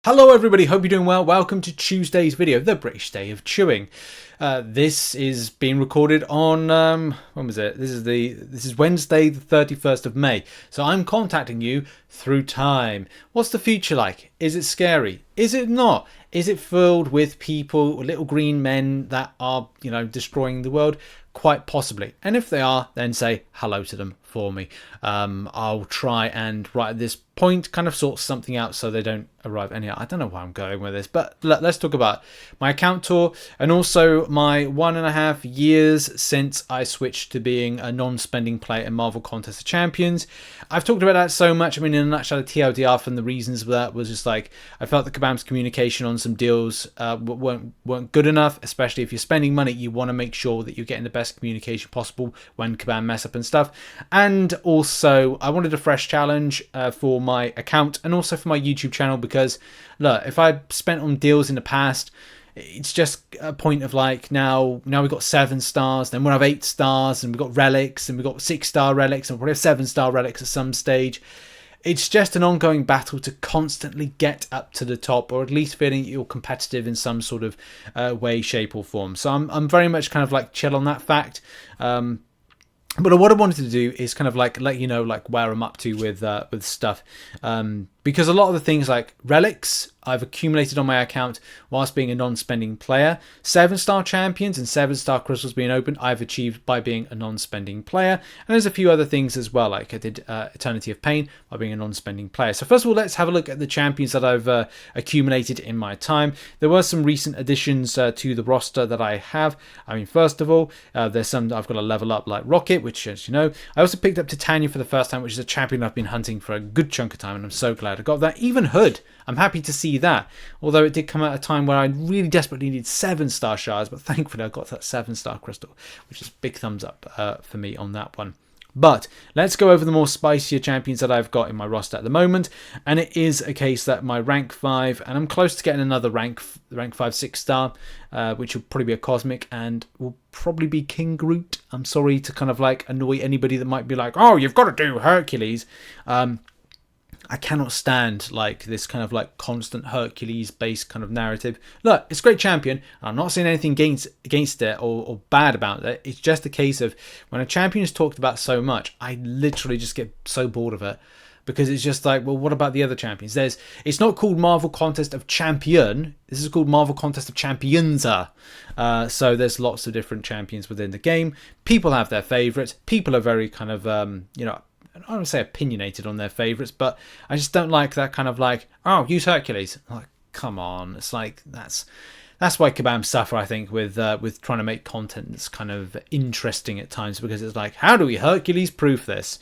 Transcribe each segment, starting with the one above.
Hello everybody, hope you're doing well. Welcome to Tuesday's video, the British Day of Chewing. This is being recorded on, when was it? This is Wednesday the 31st of May. So I'm contacting you through time. What's the future like? Is it scary? Is it not? Is it filled with people, little green men that are, destroying the world? Quite possibly. And if they are, then say hello to them for me. I'll try and right at this point kind of sort something out so they don't arrive anyhow. I don't know where I'm going with this, but let's talk about my account tour and also my 1.5 years since I switched to being a non-spending player in Marvel Contest of Champions. I've talked about that so much. I mean, in a nutshell, TLDR, from the reasons for that was just like I felt that Kabam's communication on some deals weren't good enough, especially if you're spending money. You want to make sure that you're getting the best communication possible when Kabam mess up and stuff. And also, I wanted a fresh challenge for my account and also for my YouTube channel, because look, if I spent on deals in the past, it's just a point of like now we've got 7 stars, then we'll have 8 stars, and we've got relics, and we've got 6-star relics, and we'll have 7-star relics at some stage. It's just an ongoing battle to constantly get up to the top, or at least feeling you're competitive in some sort of way, shape or form. So I'm very much kind of like chill on that fact. But what I wanted to do is kind of like let you know like where I'm up to with stuff, because a lot of the things like relics I've accumulated on my account whilst being a non-spending player. 7-star champions and 7-star crystals being opened I've achieved by being a non-spending player, and there's a few other things as well, like I did Eternity of Pain by being a non-spending player. So first of all, let's have a look at the champions that I've accumulated in my time. There were some recent additions to the roster that I have. I mean, first of all, there's some that I've got to level up, like Rocket, which, as you know, I also picked up Titania for the first time, which is a champion I've been hunting for a good chunk of time, and I'm so glad I got that. Even Hood, I'm happy to see that, although it did come at a time where I really desperately needed 7-star shards, but thankfully I got that 7-star crystal, which is big thumbs up for me on that one. But let's go over the more spicier champions that I've got in my roster at the moment, and it is a case that my rank 5, and I'm close to getting another rank 5 6-star, which will probably be a cosmic, and will probably be King Groot. I'm sorry to kind of like annoy anybody that might be like, oh, you've got to do Hercules. I cannot stand like this kind of like constant Hercules based kind of narrative. Look, it's a great champion. I'm not saying anything against it or bad about it. It's just a case of when a champion is talked about so much, I literally just get so bored of it, because it's just like, well, what about the other champions? It's not called Marvel Contest of Champion. This is called Marvel Contest of Champions. So there's lots of different champions within the game. People have their favorites. People are very kind of, I don't want to say opinionated on their favourites, but I just don't like that kind of like, oh, use Hercules. Like, come on. It's like, that's why Kabam suffer, I think, with trying to make content that's kind of interesting at times, because it's like, how do we Hercules proof this?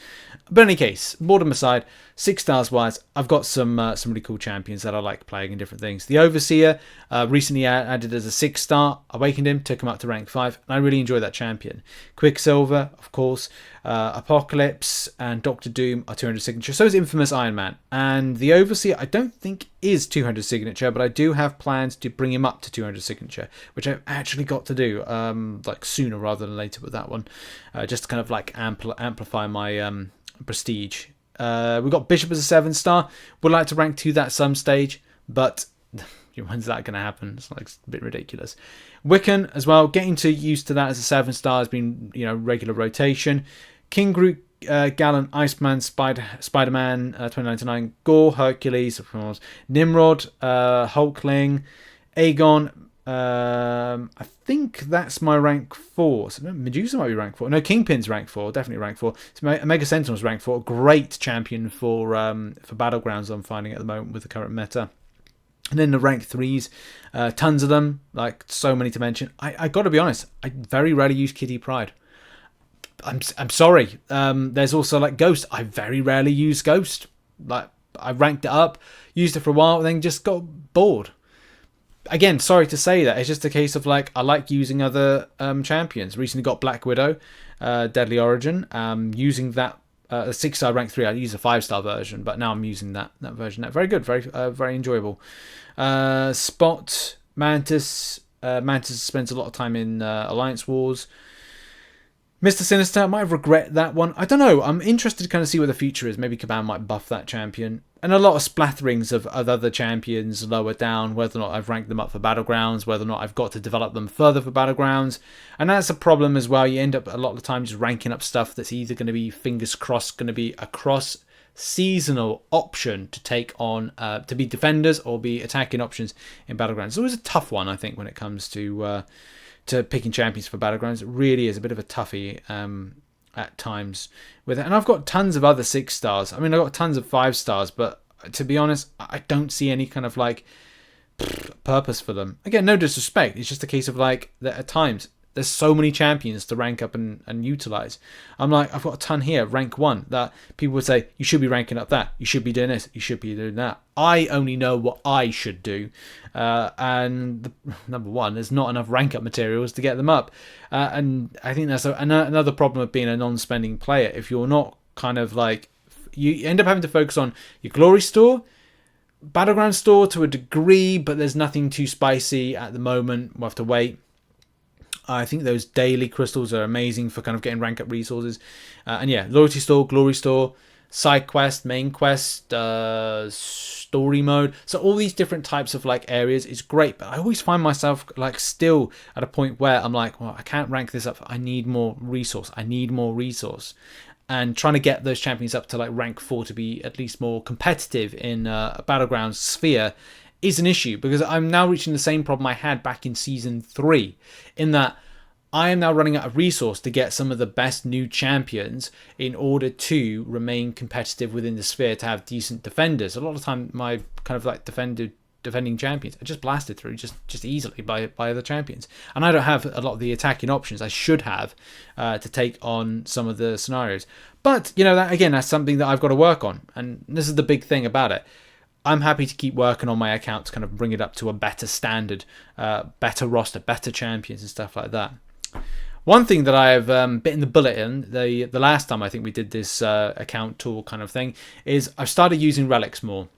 But in any case, boredom aside, 6 stars wise, I've got some really cool champions that I like playing in different things. The Overseer, recently added as a 6-star, awakened him, took him up to rank 5, and I really enjoy that champion. Quicksilver, of course, Apocalypse and Doctor Doom are 200 signature. So is Infamous Iron Man. And the Overseer, I don't think is 200 signature, but I do have plans to bring him up to 200 signature, which I've actually got to do like sooner rather than later with that one, just to kind of like amplify my prestige. We've got Bishop as a 7-star. Would like to rank 2 that at some stage, but when's that going to happen? It's like it's a bit ridiculous. Wiccan as well, getting used to that as a 7-star has been, regular rotation. King Groot, Gallant, Iceman, Spider-Man, 2099, Gore, Hercules, of course, Nimrod, Hulkling, Aegon. I think that's my rank 4. So Medusa might be rank 4. No, Kingpin's rank 4, definitely rank 4. So Omega Sentinel's rank 4. Great champion for Battlegrounds I'm finding at the moment with the current meta. And then the rank 3s, tons of them, like so many to mention. I got to be honest, I very rarely use Kitty Pryde. I'm sorry. There's also like Ghost. I very rarely use Ghost. Like I ranked it up, used it for a while, then just got bored. Again, sorry to say that. It's just a case of like I like using other champions. Recently got Black Widow, Deadly Origin. Using that a 6-star rank 3. I use a 5-star version, but now I'm using that version. Very good, very enjoyable. Spot, Mantis. Mantis spends a lot of time in Alliance Wars. Mr. Sinister, I might have regret that one. I don't know. I'm interested to kind of see what the future is. Maybe Kabam might buff that champion. and a lot of splatterings of other champions lower down, whether or not I've ranked them up for Battlegrounds, whether or not I've got to develop them further for Battlegrounds. And that's a problem as well. You end up a lot of the time just ranking up stuff that's either going to be, fingers crossed, going to be a cross-seasonal option to take on, to be defenders or be attacking options in Battlegrounds. It's always a tough one, I think, when it comes to picking champions for Battlegrounds. It really is a bit of a toughie at times with it. And I've got tons of other 6 stars. I mean, I've got tons of 5 stars, but to be honest, I don't see any kind of like purpose for them. Again, no disrespect. It's just a case of like that at times there's so many champions to rank up and utilize. I'm like, I've got a ton here, rank 1, that people would say, you should be ranking up that. You should be doing this. You should be doing that. I only know what I should do. And number 1, there's not enough rank up materials to get them up. And I think that's another problem of being a non-spending player. If you're not kind of like, you end up having to focus on your glory store, battleground store to a degree, but there's nothing too spicy at the moment. We'll have to wait. I think those daily crystals are amazing for kind of getting rank up resources. And yeah, loyalty store, glory store, side quest, main quest, story mode. So all these different types of like areas is great, but I always find myself like still at a point where I'm like, well, I can't rank this up. I need more resource. I need more resource. And trying to get those champions up to like rank 4 to be at least more competitive in a battleground sphere is an issue, because I'm now reaching the same problem I had back in season 3, in that I am now running out of resource to get some of the best new champions in order to remain competitive within the sphere, to have decent defenders. A lot of the time my kind of like defending champions are just blasted through just easily by other champions, and I don't have a lot of the attacking options I should have to take on some of the scenarios. But you know, that again, that's something that I've got to work on, and this is the big thing about it. I'm happy to keep working on my account to kind of bring it up to a better standard, better roster, better champions and stuff like that. One thing that I have bitten the bullet in, the last time I think we did this account tool kind of thing, is I've started using Relics more.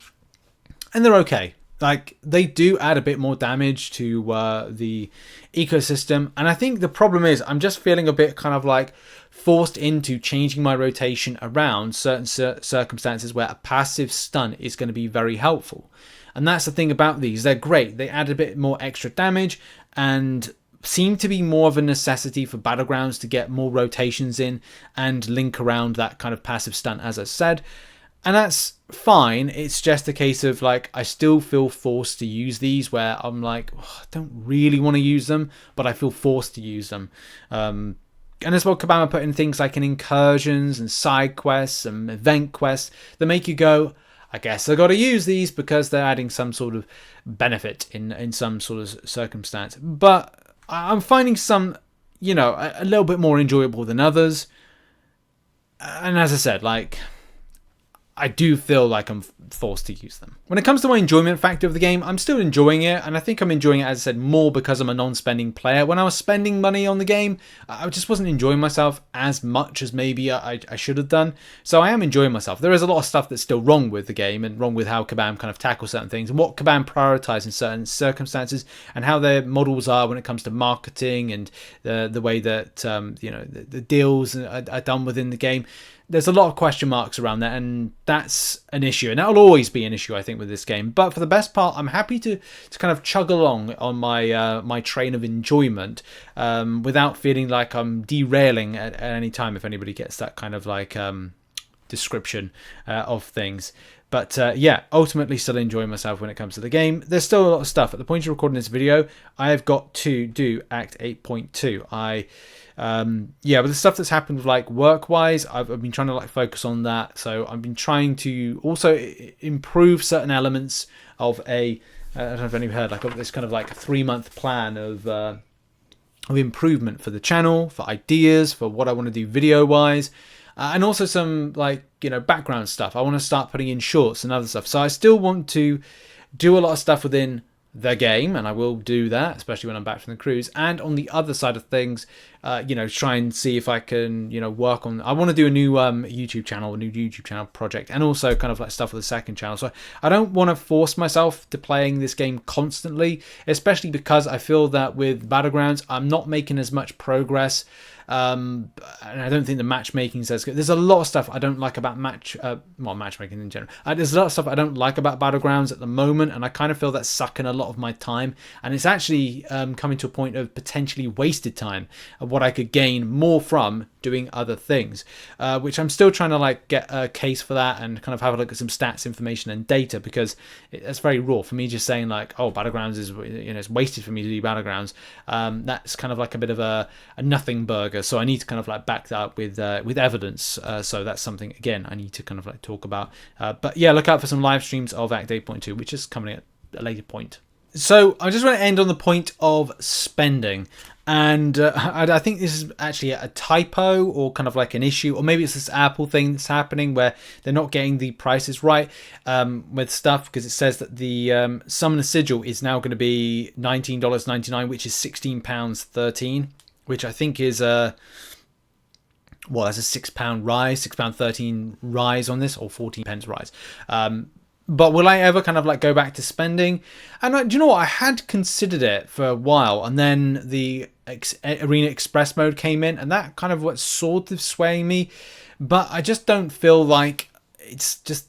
And they're okay. Like, they do add a bit more damage to the ecosystem. And I think the problem is I'm just feeling a bit kind of like forced into changing my rotation around certain circumstances where a passive stun is going to be very helpful. And that's the thing about these. They're great. They add a bit more extra damage and seem to be more of a necessity for Battlegrounds to get more rotations in and link around that kind of passive stun, as I said. And that's fine. It's just a case of like, I still feel forced to use these where I'm like, oh, I don't really want to use them, but I feel forced to use them. And as well, Kabama put in things like incursions and side quests and event quests that make you go, I guess I got to use these because they're adding some sort of benefit in some sort of circumstance. But I'm finding some, you know, a little bit more enjoyable than others. And as I said, like, I do feel like I'm forced to use them. When it comes to my enjoyment factor of the game, I'm still enjoying it, and I think I'm enjoying it, as I said, more because I'm a non-spending player. When I was spending money on the game, I just wasn't enjoying myself as much as maybe I should have done. So I am enjoying myself. There is a lot of stuff that's still wrong with the game, and wrong with how Kabam kind of tackles certain things, and what Kabam prioritize in certain circumstances, and how their models are when it comes to marketing, and the way that you know, the deals are done within the game. There's a lot of question marks around that, and that's an issue, and that'll always be an issue, I think, with this game. But for the best part, I'm happy to kind of chug along on my my train of enjoyment without feeling like I'm derailing at any time, if anybody gets that kind of like description of things. But yeah, ultimately still enjoying myself when it comes to the game. There's still a lot of stuff. At the point of recording this video, I have got to do Act 8.2. Yeah, but the stuff that's happened with like work-wise, I've been trying to like focus on that. So I've been trying to also improve certain elements of I don't know if anyone heard, like of this kind of like 3-month plan of improvement for the channel, for ideas, for what I want to do video-wise. And also some like, you know, background stuff. I want to start putting in shorts and other stuff. So I still want to do a lot of stuff within the game, and I will do that, especially when I'm back from the cruise. And on the other side of things, try and see if I can, work on. I want to do a new YouTube channel project, and also kind of like stuff with the second channel. So I don't want to force myself to playing this game constantly, especially because I feel that with Battlegrounds, I'm not making as much progress. And I don't think the matchmaking is as good. There's a lot of stuff I don't like about matchmaking in general. There's a lot of stuff I don't like about Battlegrounds at the moment, and I kind of feel that's sucking a lot of my time. And it's actually coming to a point of potentially wasted time of what I could gain more from doing other things, which I'm still trying to like get a case for that and kind of have a look at some stats, information, and data, because it's very raw for me just saying like, oh, Battlegrounds is, it's wasted for me to do Battlegrounds. That's kind of like a bit of a nothing burger. So I need to kind of like back that up with evidence. So that's something, again, I need to kind of like talk about. But yeah, look out for some live streams of Act 8.2, which is coming at a later point. So I just want to end on the point of spending. And I think this is actually a typo, or kind of like an issue, or maybe it's this Apple thing that's happening where they're not getting the prices right with stuff, because it says that the Summoner Sigil is now going to be $19.99, which is £16.13, which I think is that's a £6 rise, £6.13 rise on this, or 14 pence rise. But will I ever kind of like go back to spending? And do you know what? I had considered it for a while, and then the Arena Express mode came in, and that kind of what's sort of swaying me. But I just don't feel like it's just...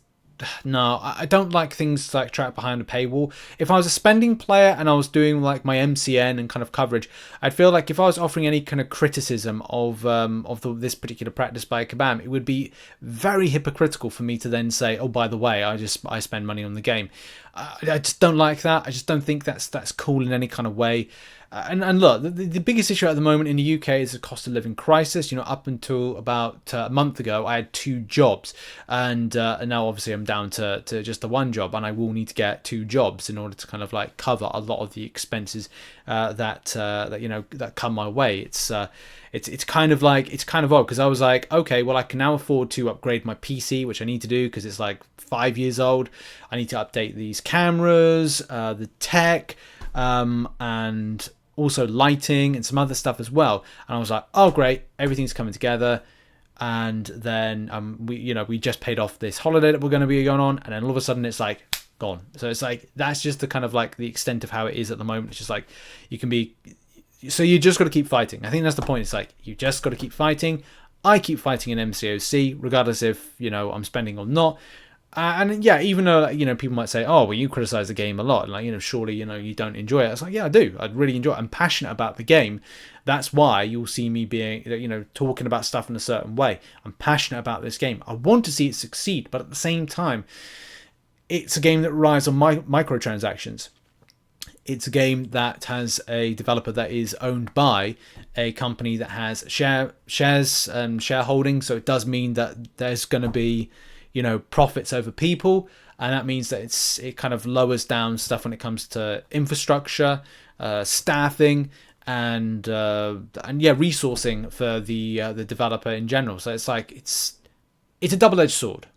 No, I don't like things like trapped behind a paywall. If I was a spending player and I was doing like my MCN and kind of coverage, I'd feel like if I was offering any kind of criticism of this particular practice by Kabam, it would be very hypocritical for me to then say, oh, by the way, I spend money on the game. I just don't like that. I just don't think that's cool in any kind of way. And look, the biggest issue at the moment in the UK is the cost of living crisis. Up until about a month ago, I had 2 jobs, and now obviously I'm down to just the 1 job, and I will need to get 2 jobs in order to kind of like cover a lot of the expenses that come my way. It's kind of odd, because I was like, okay, well, I can now afford to upgrade my PC, which I need to do because it's like 5 years old. I need to update these cameras, the tech, and also lighting and some other stuff as well. And I was like, oh great, everything's coming together. And then we just paid off this holiday that we're going to be going on, and then all of a sudden it's like gone. So it's like, that's just the kind of like the extent of how it is at the moment. It's just like, you just got to keep fighting. I think that's the point. It's like, you just got to keep fighting. I keep fighting in MCOC regardless if I'm spending or not. And yeah, even though people might say, oh, well, you criticize the game a lot, and like, surely you don't enjoy it. It's like, yeah, I do. I really enjoy it. I'm passionate about the game. That's why you'll see me being talking about stuff in a certain way. I'm passionate about this game. I want to see it succeed, but at the same time, it's a game that relies on microtransactions. It's a game that has a developer that is owned by a company that has shares and shareholding. So it does mean that there's going to be profits over people, and that means that it kind of lowers down stuff when it comes to infrastructure, staffing, and resourcing for the developer in general. So it's like it's a double-edged sword.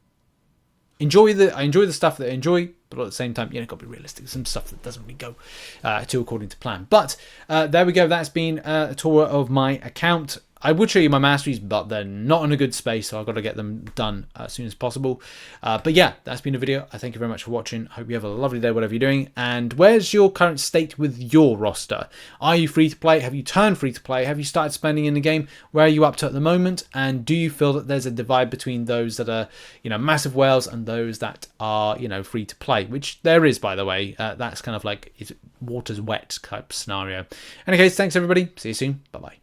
I enjoy the stuff that I enjoy, but at the same time, got to be realistic. Some stuff that doesn't really go to according to plan. But there we go. That's been a tour of my account. I would show you my masteries, but they're not in a good space, so I've got to get them done as soon as possible. But yeah, that's been a video. I thank you very much for watching. Hope you have a lovely day, whatever you're doing. And where's your current state with your roster? Are you free to play? Have you turned free to play? Have you started spending in the game? Where are you up to at the moment? And do you feel that there's a divide between those that are, massive whales and those that are, free to play? Which there is, by the way. That's kind of like water's wet type scenario. In any case, thanks everybody. See you soon. Bye-bye.